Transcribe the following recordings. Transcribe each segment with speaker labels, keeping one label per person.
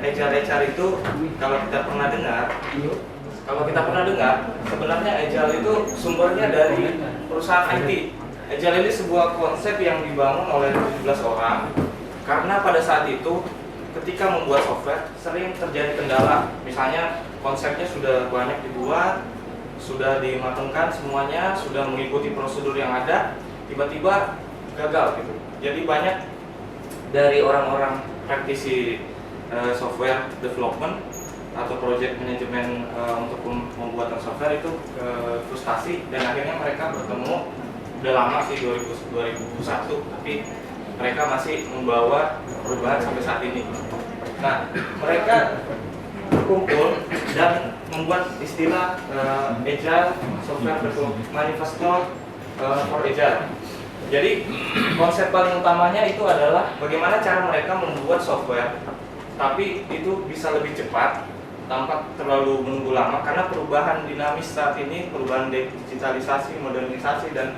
Speaker 1: sebenarnya Agile itu kalau kita pernah dengar, sebenarnya Agile itu sumbernya dari perusahaan IT. Agile ini sebuah konsep yang dibangun oleh 17 orang karena pada saat itu ketika membuat software sering terjadi kendala. Misalnya konsepnya sudah banyak dibuat, sudah dimatangkan semuanya, sudah mengikuti prosedur yang ada, tiba-tiba gagal gitu. Jadi banyak dari orang-orang praktisi software development atau project management untuk membuat software itu frustasi dan akhirnya mereka bertemu. Udah lama sih 2001, tapi mereka masih membawa perubahan sampai saat ini. Nah, mereka berkumpul dan membuat istilah Agile Software Development Manifesto for Agile. Jadi konsep paling utamanya itu adalah bagaimana cara mereka membuat software, tapi itu bisa lebih cepat tanpa terlalu menunggu lama karena perubahan dinamis saat ini, perubahan digitalisasi, modernisasi dan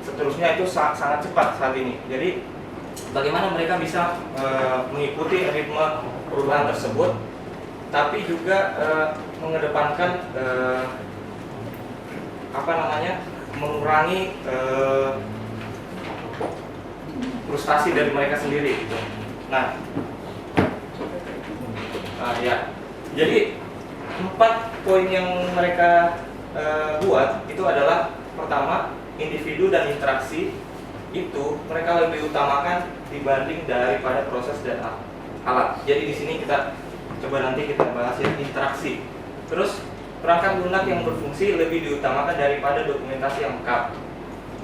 Speaker 1: seterusnya itu sangat cepat saat ini. Jadi bagaimana mereka bisa mengikuti ritme perubahan tersebut, tapi juga mengedepankan mengurangi frustasi dari mereka sendiri. Gitu. Nah, ya, jadi 4 poin yang mereka buat itu adalah pertama, individu dan interaksi itu mereka lebih utamakan dibanding daripada proses dan alat. Jadi di sini kita coba nanti kita bahas ya interaksi. Terus perangkat lunak yang berfungsi lebih diutamakan daripada dokumentasi yang lengkap.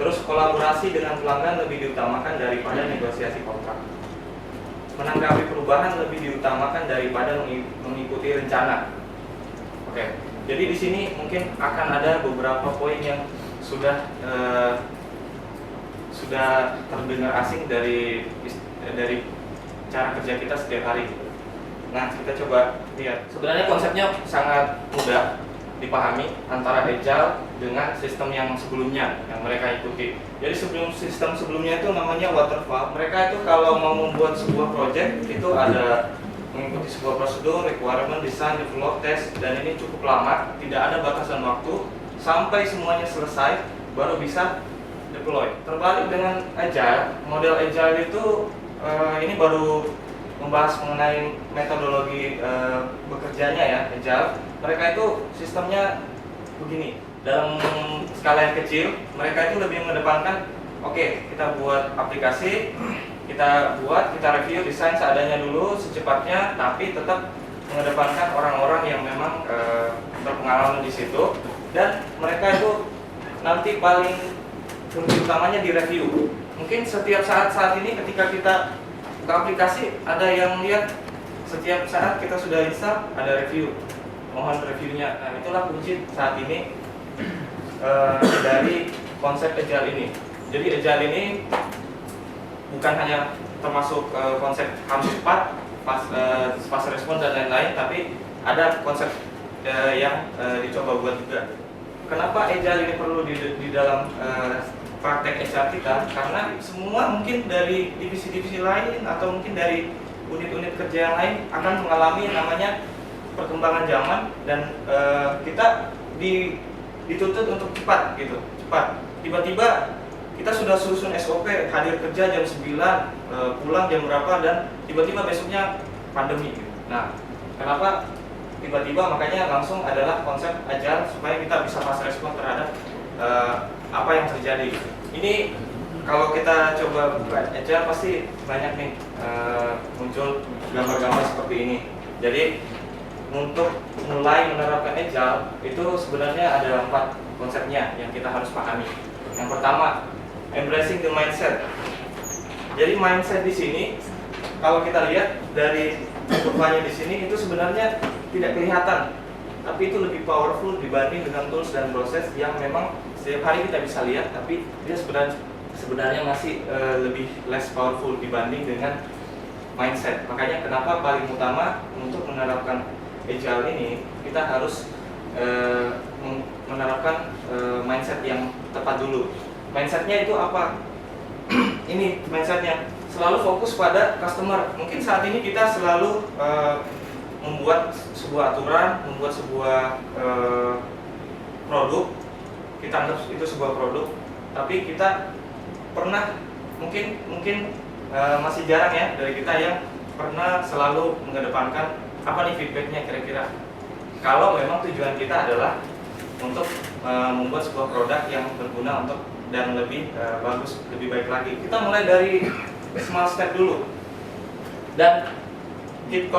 Speaker 1: Terus kolaborasi dengan pelanggan lebih diutamakan daripada negosiasi kontrak. Menanggapi perubahan lebih diutamakan daripada mengikuti rencana. Oke. Jadi di sini mungkin akan ada beberapa poin yang sudah terdengar asing dari cara kerja kita setiap hari. Nah, kita coba lihat. Sebenarnya konsepnya sangat mudah dipahami antara Agile dengan sistem yang sebelumnya yang mereka ikuti. Jadi sistem sebelumnya itu namanya waterfall. Mereka itu kalau mau membuat sebuah project itu ada mengikuti sebuah prosedur, requirement, design, develop, test, dan ini cukup lama, tidak ada batasan waktu sampai semuanya selesai baru bisa deploy. Terbalik dengan Agile, model Agile itu ini baru membahas mengenai metodologi bekerjanya ya Agile. Mereka itu sistemnya begini. Dalam skala yang kecil, mereka itu lebih mengedepankan kita buat aplikasi, kita review desain seadanya dulu secepatnya, tapi tetap mengedepankan orang-orang yang memang berpengalaman di situ, dan mereka itu nanti paling fungsi utamanya di review. Mungkin setiap saat ini ketika kita ke aplikasi ada yang lihat, setiap saat kita sudah install ada review, mohon reviewnya. Nah, itulah kunci saat ini dari konsep Agile ini. Jadi Agile ini bukan hanya termasuk konsep harus cepat, fast respon dan lain-lain, tapi ada konsep yang dicoba buat juga. Kenapa Agile ini perlu di dalam praktek HR kita? Karena semua mungkin dari divisi-divisi lain atau mungkin dari unit-unit kerja yang lain akan mengalami yang namanya perkembangan zaman, dan kita dituntut untuk cepat gitu, cepat. Tiba-tiba kita sudah susun SOP, hadir kerja jam 9, pulang jam berapa, dan tiba-tiba besoknya pandemi gitu. Nah, kenapa tiba-tiba? Makanya langsung adalah konsep Agile supaya kita bisa fast respon terhadap apa yang terjadi. Ini kalau kita coba buka Agile pasti banyak nih muncul gambar-gambar seperti ini. Jadi untuk mulai menerapkan Agile itu sebenarnya ada 4 konsepnya yang kita harus pahami. Yang pertama, embracing the mindset. Jadi mindset di sini kalau kita lihat dari kurvanya di sini itu sebenarnya tidak kelihatan, tapi itu lebih powerful dibanding dengan tools dan proses yang memang setiap hari kita bisa lihat, tapi dia sebenarnya masih lebih less powerful dibanding dengan mindset. Makanya kenapa paling utama untuk menerapkan Agile ini kita harus menerapkan mindset yang tepat dulu. Mindsetnya itu apa? Ini mindsetnya selalu fokus pada customer. Mungkin saat ini kita selalu membuat sebuah aturan, membuat sebuah produk, kita anggap itu sebuah produk, tapi kita pernah mungkin masih jarang ya dari kita yang pernah selalu mengedepankan apa nih feedbacknya kira-kira. Kalau memang tujuan kita adalah untuk membuat sebuah produk yang berguna untuk dan lebih bagus, lebih baik lagi, kita mulai dari small step dulu dan keep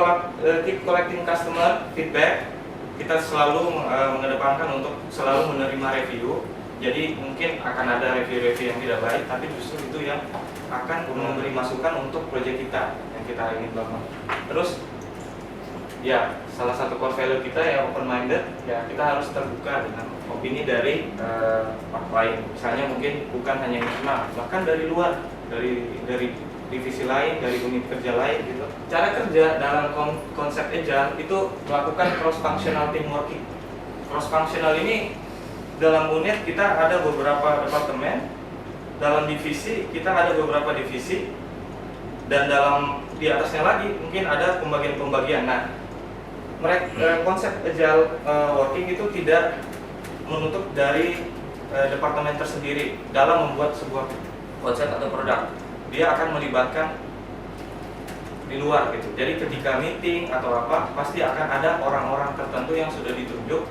Speaker 1: collecting customer feedback. Kita selalu mengedepankan untuk selalu menerima review. Jadi mungkin akan ada review-review yang tidak baik, tapi justru itu yang akan memberi masukan untuk proyek kita yang kita ingin bangun. Terus ya salah satu core value kita ya open minded, ya kita harus terbuka dengan opini dari orang lain. Misalnya mungkin bukan hanya internal, bahkan dari luar, dari divisi lain, dari unit kerja lain gitu. Cara kerja dalam konsep agile itu melakukan cross functional team working. Cross functional ini dalam unit kita ada beberapa departemen, dalam divisi kita ada beberapa divisi, dan di atasnya lagi mungkin ada pembagian-pembagian. Nah, konsep agile working itu tidak menutup dari departemen tersendiri dalam membuat sebuah konsep atau produk. Dia akan melibatkan di luar gitu. Jadi ketika meeting atau apa, pasti akan ada orang-orang tertentu yang sudah ditunjuk,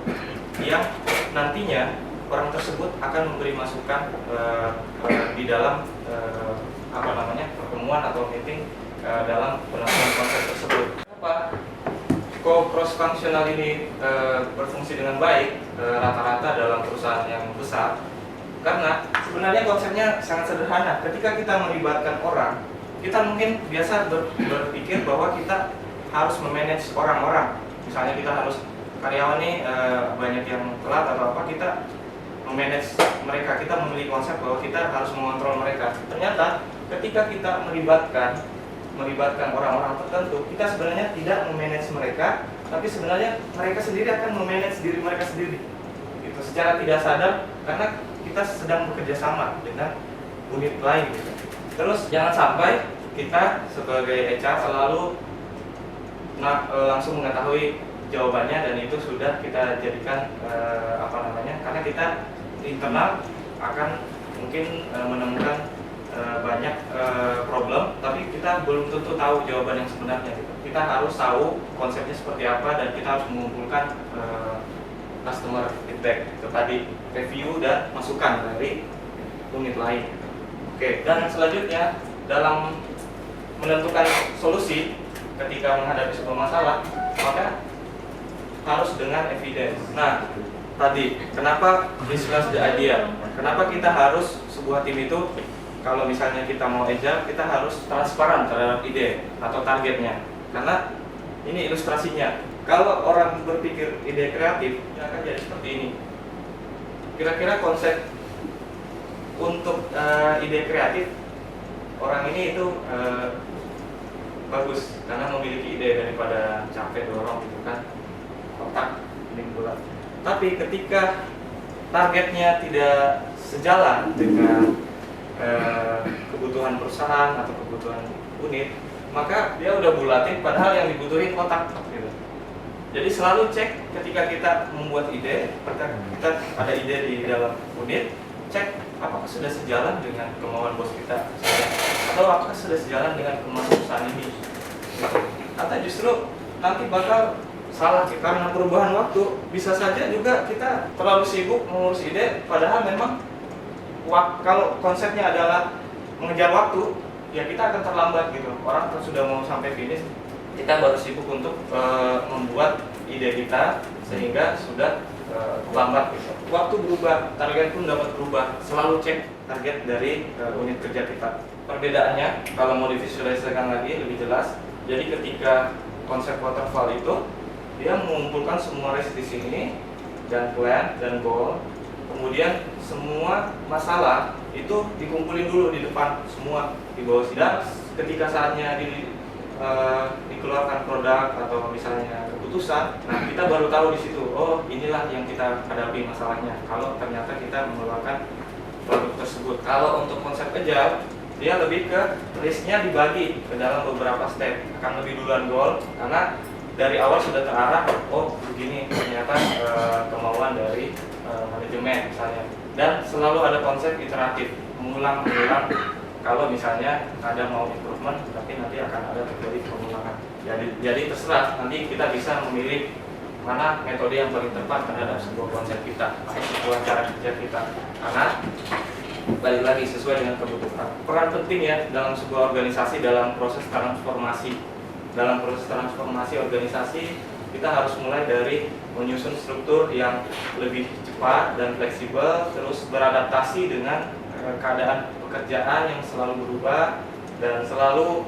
Speaker 1: yang nantinya orang tersebut akan memberi masukan di dalam pertemuan atau meeting dalam penerapan konsep tersebut. Kenapa kok cross functional ini berfungsi dengan baik rata-rata dalam perusahaan yang besar? Karena sebenarnya konsepnya sangat sederhana. Ketika kita melibatkan orang, kita mungkin biasa berpikir bahwa kita harus memanage orang-orang. Misalnya kita harus karyawan nih banyak yang telat atau apa, kita memanage mereka. Kita memiliki konsep bahwa kita harus mengontrol mereka. Ternyata ketika kita melibatkan orang-orang tertentu, kita sebenarnya tidak memanage mereka, tapi sebenarnya mereka sendiri akan memanage diri mereka sendiri. Gitu, secara tidak sadar, karena kita sedang bekerja sama dengan unit lain gitu. Terus jangan sampai kita sebagai HR selalu langsung mengetahui jawabannya dan itu sudah kita jadikan karena kita internal akan mungkin menemukan banyak problem, tapi kita belum tentu tahu jawaban yang sebenarnya gitu. Kita harus tahu konsepnya seperti apa dan kita harus mengumpulkan customer feedback itu tadi, review dan masukan dari unit lain. Oke, dan selanjutnya dalam menentukan solusi ketika menghadapi sebuah masalah, maka harus dengan evidence. Nah, tadi kenapa discuss the idea? Kenapa kita harus sebuah tim itu, kalau misalnya kita mau agile, kita harus transparan terhadap ide atau targetnya. Karena ini ilustrasinya. Kalau orang berpikir ide kreatif, ya akan jadi seperti ini. Kira-kira konsep untuk ide kreatif orang ini itu bagus karena memiliki ide daripada capek dorong gitu kan, otak ini bulat. Tapi ketika targetnya tidak sejalan dengan kebutuhan perusahaan atau kebutuhan unit, maka dia udah bulatin padahal yang dibutuhin otak gitu. Jadi selalu cek ketika kita membuat ide, kita ada ide di dalam unit, cek apakah sudah sejalan dengan kemauan bos kita atau apakah sudah sejalan dengan kemauan perusahaan ini gitu. Atau justru nanti bakal salah karena perubahan waktu. Bisa saja juga kita terlalu sibuk mengurus ide padahal memang kalau konsepnya adalah mengejar waktu, ya kita akan terlambat gitu. Orang sudah mau sampai finish, kita baru sibuk untuk membuat ide kita sehingga sudah terlambat gitu. Waktu berubah, target pun dapat berubah. Selalu cek target dari unit kerja kita. Perbedaannya kalau mau divisualisasikan lagi lebih jelas. Jadi ketika konsep waterfall itu dia mengumpulkan semua risk di sini dan plan dan goal. Kemudian semua masalah itu dikumpulin dulu di depan semua di bawah sini. Dan ketika saatnya dikeluarkan produk atau misalnya keputusan, nah kita baru tahu di situ, oh inilah yang kita hadapi masalahnya. Kalau ternyata kita mengeluarkan produk tersebut. Kalau untuk konsep agile, dia lebih ke risknya dibagi ke dalam beberapa step. Akan lebih duluan goal karena dari awal sudah terarah, oh begini ternyata kemauan dari manajemen misalnya. Dan selalu ada konsep iteratif, mengulang-ulang. Kalau misalnya ada mau improvement, tapi nanti akan ada terjadi pengulangan. Jadi terserah, nanti kita bisa memilih mana metode yang paling tepat terhadap sebuah konsep kita, sebuah cara kerja kita. Karena balik lagi sesuai dengan kebutuhan. Peran penting ya dalam sebuah organisasi dalam proses transformasi. Dalam proses transformasi organisasi, kita harus mulai dari menyusun struktur yang lebih cepat dan fleksibel, terus beradaptasi dengan keadaan pekerjaan yang selalu berubah dan selalu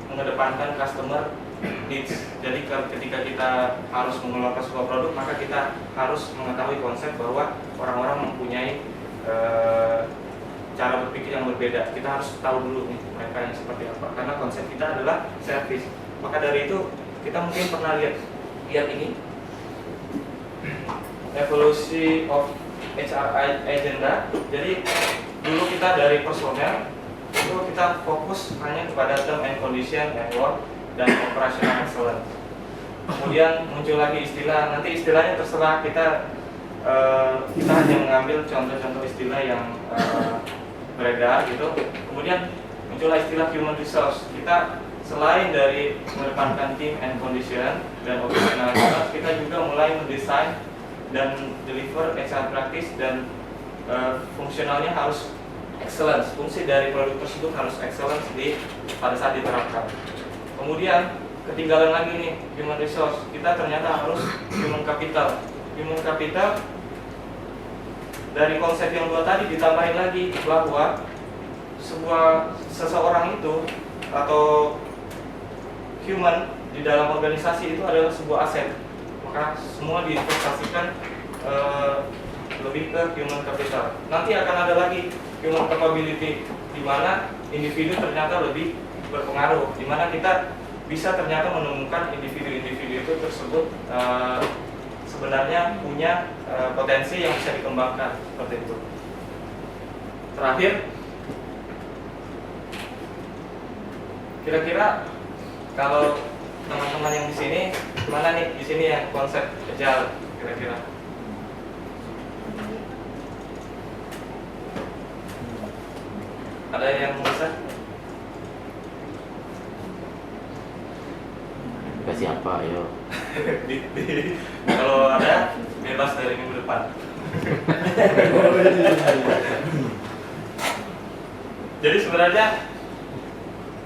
Speaker 1: mengedepankan customer needs. Jadi ketika kita harus mengeluarkan sebuah produk, maka kita harus mengetahui konsep bahwa orang-orang mempunyai cara berpikir yang berbeda. Kita harus tahu dulu nih mereka yang seperti apa, karena konsep kita adalah service. Maka dari itu kita mungkin pernah lihat ini evolusi of HR agenda. Jadi dulu kita dari personel itu kita fokus hanya kepada term and condition and work dan operational excellence. Kemudian muncul lagi istilah, nanti istilahnya terserah kita hanya mengambil contoh-contoh istilah yang beredar gitu. Kemudian muncullah istilah human resource. Kita selain dari mengedepankan team and condition dan operational excellence, kita juga mulai mendesain dan deliver HR practice dan fungsionalnya harus excellence. Fungsi dari produk tersebut harus excellence pada saat diterapkan. Kemudian ketinggalan lagi nih human resource. Kita ternyata harus human capital. Human capital dari konsep yang dua tadi ditambahin lagi bahwa seseorang itu atau human di dalam organisasi itu adalah sebuah aset. Maka semua diinvestasikan lebih ke human capital. Nanti akan ada lagi human capability, di mana individu ternyata lebih berpengaruh, di mana kita bisa ternyata menemukan individu-individu itu tersebut sebenarnya punya potensi yang bisa dikembangkan seperti itu. Terakhir, kira-kira kalau teman-teman yang di sini mana nih di sini yang konsep agile kira-kira? Ada yang bisa?
Speaker 2: Kasih apa ayo?
Speaker 1: Kalau ada bebas dari minggu depan. Jadi sebenarnya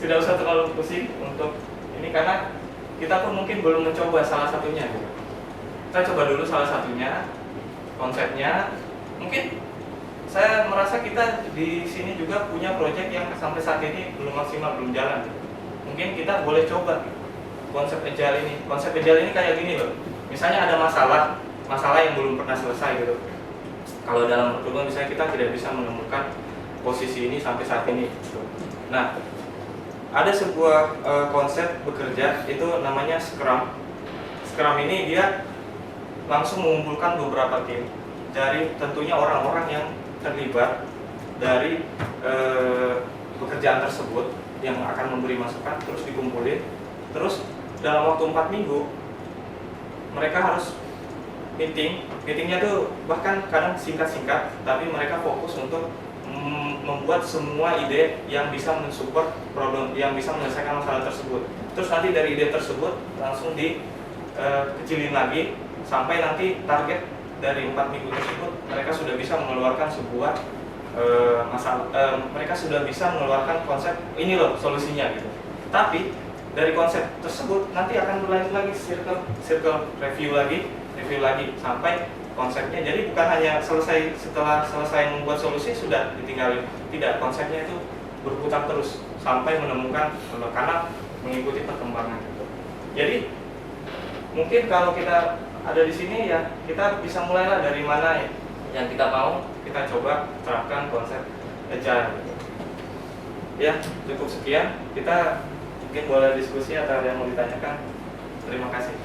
Speaker 1: tidak usah terlalu pusing untuk ini, karena kita pun mungkin belum mencoba salah satunya. Kita coba dulu salah satunya, konsepnya. Mungkin saya merasa kita di sini juga punya proyek yang sampai saat ini belum maksimal, belum jalan. Mungkin kita boleh coba konsep agile ini. Konsep agile ini kayak gini loh. Misalnya ada masalah yang belum pernah selesai gitu. Kalau dalam pertemuan misalnya kita tidak bisa menemukan posisi ini sampai saat ini. Nah, ada sebuah konsep bekerja itu namanya Scrum. Scrum ini dia langsung mengumpulkan beberapa tim dari tentunya orang-orang yang terlibat dari pekerjaan tersebut yang akan memberi masukan, terus dikumpulin, terus dalam waktu 4 minggu mereka harus meetingnya tuh bahkan kadang singkat-singkat, tapi mereka fokus untuk membuat semua ide yang bisa mensupport problem, yang bisa menyelesaikan masalah tersebut. Terus nanti dari ide tersebut langsung dikecilin lagi sampai nanti target dari 4 minggu tersebut mereka sudah bisa mengeluarkan sebuah mereka sudah bisa mengeluarkan konsep ini loh solusinya gitu. Tapi dari konsep tersebut nanti akan berlanjut lagi circle review lagi sampai konsepnya. Jadi bukan hanya setelah selesai membuat solusi sudah ditinggalin, tidak, konsepnya itu berputar terus sampai menemukan karena mengikuti perkembangan gitu. Jadi mungkin kalau kita ada di sini ya kita bisa mulailah dari mana yang kita mau, kita coba terapkan konsep agile gitu. Ya, cukup sekian. Kita mungkin boleh diskusi atau ada yang mau ditanyakan. Terima kasih.